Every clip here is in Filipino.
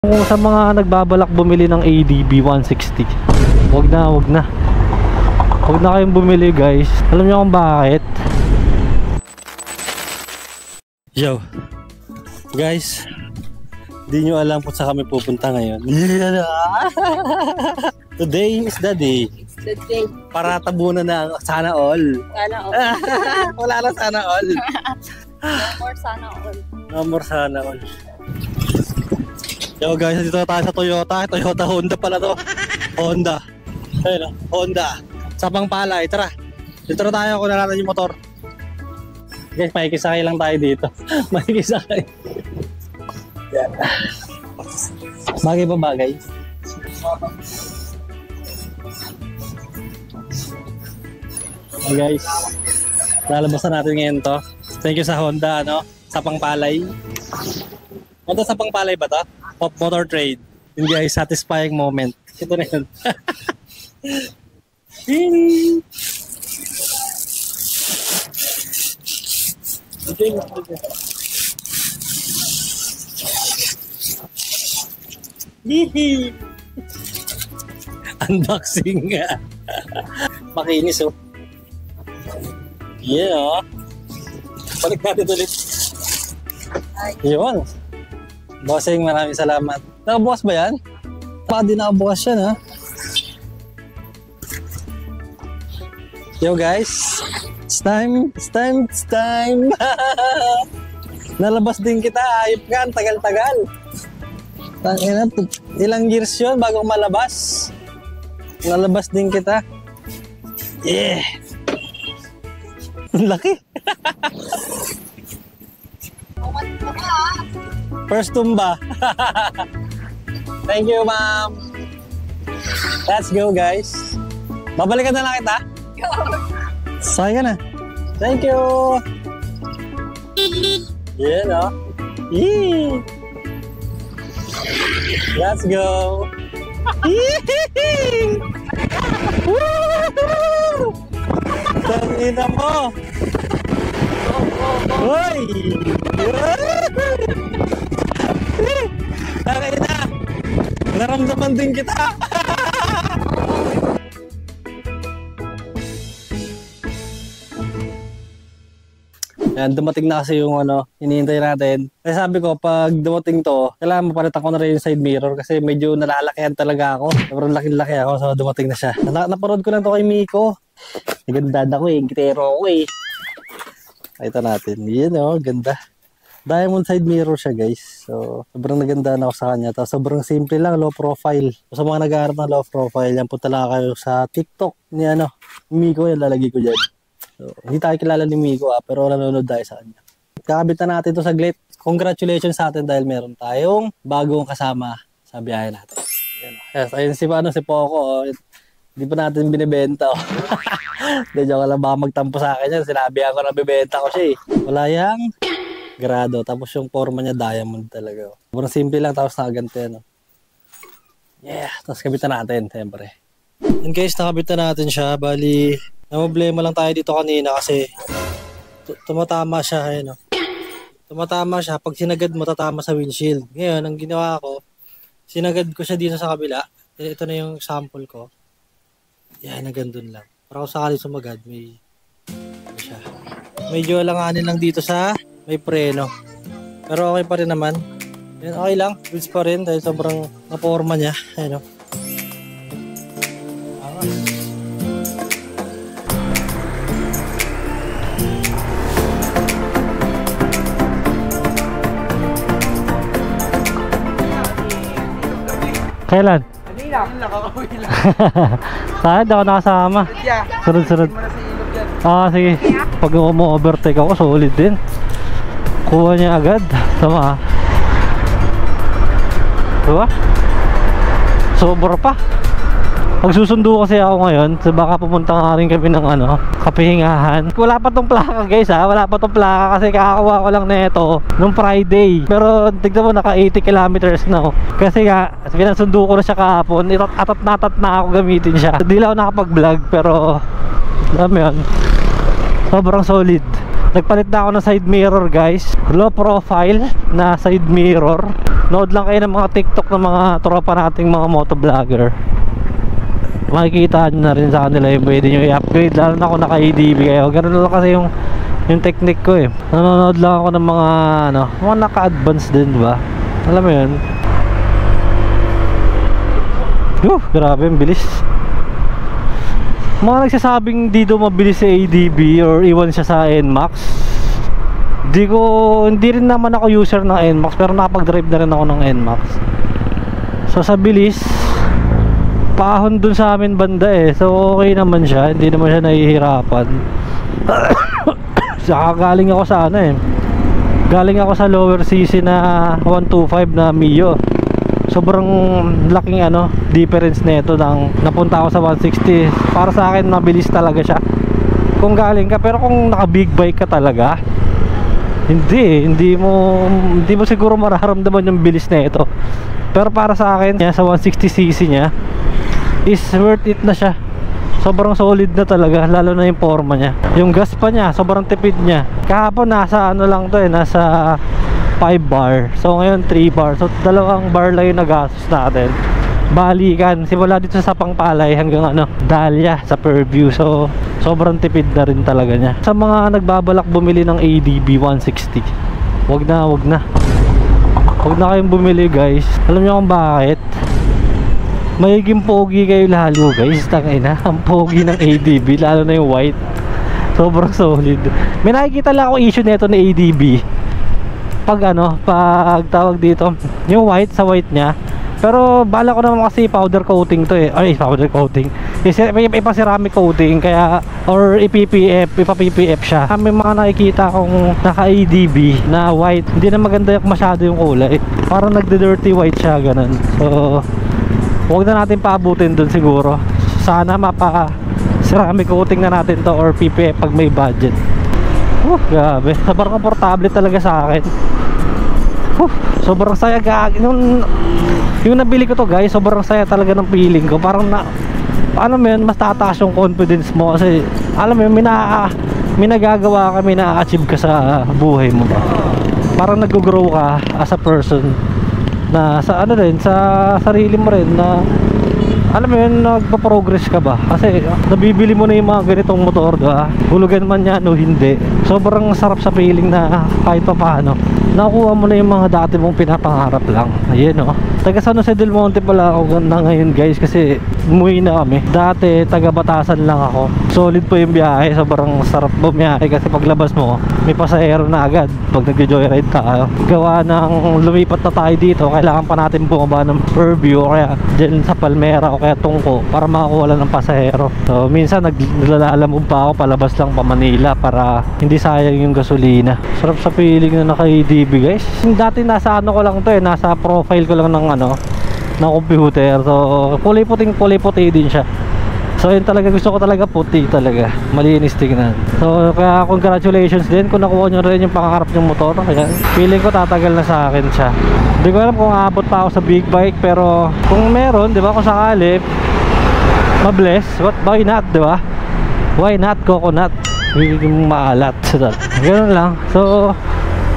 Kung sa mga nagbabalak bumili ng ADB 160, wag na kayong bumili guys. Alam niyo kung bakit? Yo guys, di nyo alam kung saan kami pupunta ngayon. Today is the day. The day. Para tabunan na sana all. Sana all. Wala na sana all. No more sana all. No more sana all. Yo guys, dito tayo sa Toyota Honda pala to. Honda. Ayun, Honda. Sa Pangpalay, tara. Dito na tayo kung natin yung motor. Guys, makikisakay lang tayo dito. Makikisakay. Yan. Bagay ba bagay? Hey guys, lalabas na natin ngayon to. Thank you sa Honda, ano? Sa Pangpalay. Ano sa Pangpalay ba to? Pop Motor Trade. Yun guys, satisfying moment. Ito na yun. Unboxing nga. Makinis oh. Yeah. Balik natin ulit. Yun. Bossing, maraming salamat. Nakabukas ba yan? Baka di nakabukas yan ha. Yo guys, it's time. Nalabas din kita, ayop ka, tagal-tagal. Ilang years yun bago malabas. Nalabas din kita. Yeah. Laki. First tumba. Thank you, ma'am. Let's go, guys. Babalikan na lang kita. Sakay ka na. Thank you. Yeah, no? Yee. Let's go. Yee. Woo! Tangina mo. Hoy! Takay na! Naramdaman din kita! Yan, dumating na kasi yung hinihintay natin. Kasi sabi ko, pag dumating to, kailangan mapalitan ko na rin yung side mirror kasi medyo nalalakihan talaga ako. Sobrang laki-laki ako, so dumating na siya. Naparod ko lang to kay Miko. Ganda ako eh, gitero ako eh. Ito natin. Yan ganda. Diamond side mirror siya guys. So, sobrang naganda na ako sa kanya. Tapos sobrang simple lang, low profile. So, sa mga nag-aaral ng low profile, yan punta lang kayo sa TikTok ni Miko, yan lalagay ko dyan. So, hindi tayo kilala ni Miko pero nanonood tayo sa kanya. Kakabit na natin ito saglit. Congratulations sa atin dahil meron tayong bagong kasama sa biyahe natin. Yan. Yes, ayun si Poco. Hindi pa natin binibenta. Hindi, joke lang, baka magtampo sa akin yan. Sinabihan ko na bibenta ko siya eh. Wala yang grado. Tapos yung forma niya diamond talaga. Sobrang simple lang tapos nakaganto yan. Yeah, tapos kabitan natin siyempre. In case nakabitan natin siya, bali problema lang tayo dito kanina kasi tumatama siya. Tumatama siya. Pag sinagad mo, tatama sa windshield. Ngayon, ang ginawa ko, sinagad ko siya dito sa kabila. Ito na yung sample ko. Yan, hanggang dun lang. Para kung sakali sumagad, may siya. Medyo alanganin lang dito sa may preno. Pero okay pa rin naman. Yan, okay lang. Goods pa rin dahil sobrang naporma niya. Ayun o. Kailan? Nakakawin lang. Saan? Ako nakasama. Sunod. Sige. Pag umu-overtake ako, solid din. Kuha niya agad. Tama. Diba? Sobra pa. Magsusundo kasi ako ngayon, so baka pumunta nga rin kami ng kapihingahan. Wala pa tong plaka guys wala pa tong plaka kasi kakakuha ko lang nito nung Friday. Pero tignan mo, naka 80 kilometers na kasi nga, pinasundo ko na siya kahapon. Atat na ako gamitin siya. Hindi lang ako nakapag-vlog pero alam mo yun, sobrang solid. Nagpalit na ako ng side mirror guys. Low profile na side mirror. Nood lang kayo ng mga TikTok ng mga tropa nating mga motovlogger. Makikita nyo na rin sa kanila yung pwede nyo i-upgrade. Lalo na kung naka-ADB kayo. Ganun lang kasi yung technique ko eh. Nanonood lang ako ng mga mga naka-advance din ba. Alam mo yun. Grabe ang bilis. Mga nagsasabing dito mabilis sa ADB or iwan siya sa NMAX. Hindi rin naman ako user ng NMAX, pero nakapag-drive na rin ako ng NMAX. So sa bilis, paahon dun sa amin banda eh. So okay naman siya, hindi naman siya nahihirapan. Saka galing ako sa galing ako sa lower CC na 125 na Mio. Sobrang laking difference nito nang napunta ako sa 160. Para sa akin mabilis talaga siya kung galing ka, pero kung naka big bike ka talaga, hindi mo siguro mararamdaman yung bilis na ito. Pero para sa akin, sa 160cc niya is worth it na siya. Sobrang solid na talaga, lalo na yung forma niya. Yung gas pa niya, sobrang tipid niya. Kahapon nasa lang to nasa 5 bar. So ngayon 3 bar. So 2 bar lang yung nagastos natin. Balikan, simula dito sa Pangpalay hanggang Dahlia sa Fairview. So sobrang tipid na rin talaga niya. Sa mga nagbabalak bumili ng ADB 160, wag na kayong bumili guys. Alam niyo kung bakit? Magiging pogi kayo lalo guys. Tangina, ang pogi ng ADB, lalo na yung white. Sobrang solid. May nakikita lang ako issue nito na ADB. Pag tawag dito, yung white sa white niya. Pero bala ko naman kasi powder coating to eh. Ay, powder coating. Ipa ceramic coating kaya, or ipa-PPF siya. May mga nakikita akong naka ADB na white. Hindi na maganda masyado yung kulay. Parang nagde-dirty white siya, ganun. So huwag na natin paabutin dun siguro. Sana ceramic coating na natin to or PPF pag may budget. Grabe, sobrang komportable talaga sa akin. Sobrang saya yung nabili ko to guys, sobrang saya talaga ng feeling ko. Parang mas tataas yung confidence mo kasi alam mo yun, may nagagawa ka, may na-achieve ka sa buhay mo ba. Parang nag-grow ka as a person na sa sa sarili mo rin, na alam mo yun, nagpa-progress ka ba kasi nabibili mo na yung mga ganitong motor, diba? Hulugan man yan o hindi, sobrang sarap sa feeling na kahit pa paano nakuha mo na yung mga dati mong pinapangarap lang. Ayun taga San Jose del Monte pala ako na ngayon guys, kasi umuwi na kami. Dati taga Batasan lang ako. Solid po yung biyahe, sobrang sarap bumiyahe kasi paglabas mo may pasahero na agad pag nag-joyride tayo. Gawa ng lumipat na tayo dito, kailangan pa natin bumaba ng Fairview o kaya dyan sa Palmera o kaya Tungko para makakuha lang ng pasahero. So minsan naglalamog pa ako palabas lang pa Manila para hindi sayang yung gasolina. Sarap sa feeling na naka-ADB guys. Dati nasa ko lang to nasa profile ko lang ng computer. So kulay puti din siya. So yun talaga, gusto ko talaga puti talaga, malinis tingnan. So kaya congratulations din kung nakuha nyo rin yung pangarap ng motor. Kaya feeling ko tatagal na sa akin siya. Hindi ko alam kung aabot pa ako sa big bike, pero kung meron, di ba, kung sakali mabless, why not, di ba? Why not coconut? Yung maalat. Ganun lang. So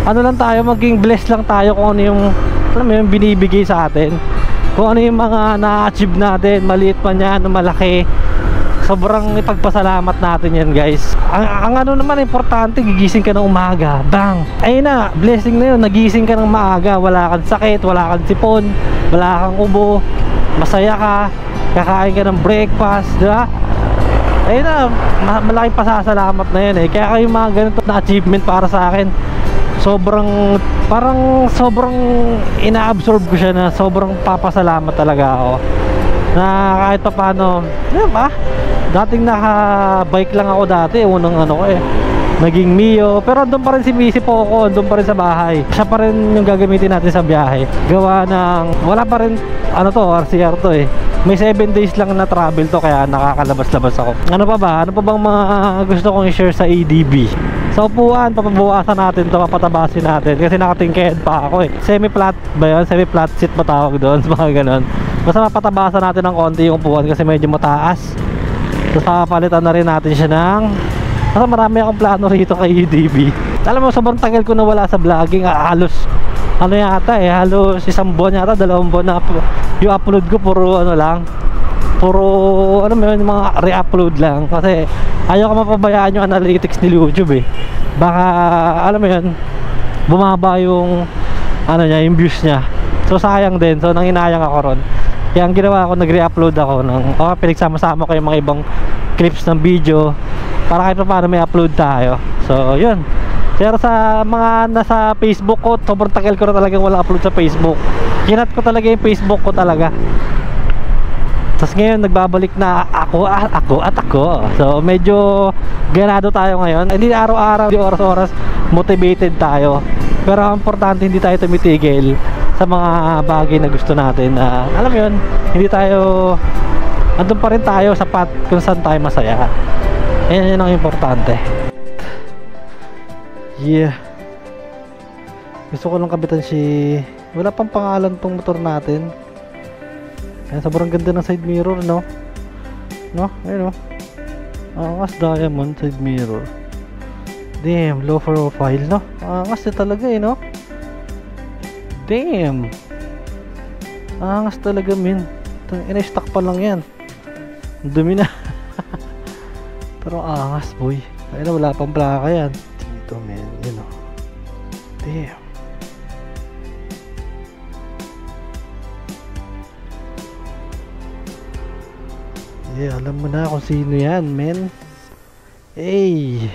lang tayo, maging blessed lang tayo kung ano yung, alam mo yung binibigay sa atin. Kung ano yung mga na-achieve natin, maliit pa yan, malaki. Sobrang ipagpasalamat natin yan guys. Ang naman importante, gigising ka ng umaga, bang, ayun na, blessing na yun. Nagising ka ng maaga, wala kang sakit, wala kang sipon, wala kang ubo, masaya ka, kakain ka ng breakfast, diba? Ayun na, malaking pasasalamat na yun eh. Kaya kayo mga ganito na achievement para sa akin, sobrang ina-absorb ko siya, na sobrang papasalamat talaga ako na kahit pa paano, diba? Dating naka-bike lang ako dati, unang naging Mio, pero andun pa rin si Poco, andun pa rin sa bahay. Siya pa rin yung gagamitin natin sa biyahe. Gawa ng, wala pa rin, RCR to eh. May 7 days lang na travel to, kaya nakakalabas-labas ako. Ano pa ba? Ano pa bang mga gusto kong i-share sa ADB? Sa upuan, papabawasan natin to, papatabasin natin kasi nakatingked pa ako eh. Semi-flat ba yun? Semi-flat seat ba tawag doon? Mga ganon. Basta mapatabasan natin ng konti yung upuan kasi medyo mataas. Tapos papalitan na rin natin siya ng Kasi marami akong plano rito kay UDB. Alam mo, sobrang tagal ko na wala sa vlogging. Halos, ano yata eh, halos 1 buwan yata, 2 buwan na yung upload ko, puro ano lang. Puro, ano mo yun, mga re-upload lang. Kasi ayaw ko mapabayaan yung analytics ni YouTube eh. Baka, alam mo yun, bumaba yung, ano niya, yung views niya. So sayang din, so nanginayang ako ron. Kaya ang ginawa ko, nag-re-upload ako ng, pinagsama-sama ko yung mga ibang clips ng video para kahit pa paano may upload tayo. So yun. Pero sa mga nasa Facebook ko, sobrang tagal ko na talagang wala upload sa Facebook. Kinat ko talaga yung Facebook ko talaga. Tapos ngayon nagbabalik na ako. So medyo ganado tayo ngayon. Hindi araw-araw, hindi oras-oras motivated tayo. Pero ang importante, hindi tayo tumitigil sa mga bagay na gusto natin. Alam mo yun, hindi tayo, andun pa rin tayo sa path kung saan tayo masaya. Yan ang importante. Yeah. Gusto ko lang kabitan wala pang pangalan tong motor natin. Ayan, sobrang ganda ng side mirror, no? No? Ayun, no? Angas diamond side mirror. Damn, low profile, no? Angas na talaga, eh, no? Damn. Angas talaga, min. Ina-stock pa lang yan. Dumi na. Pero angas, boy. Ayun, wala pang plaka yan. Dito, men. Yun, no? Damn. Yeah, alam mo na kung sino yan, men. Hey.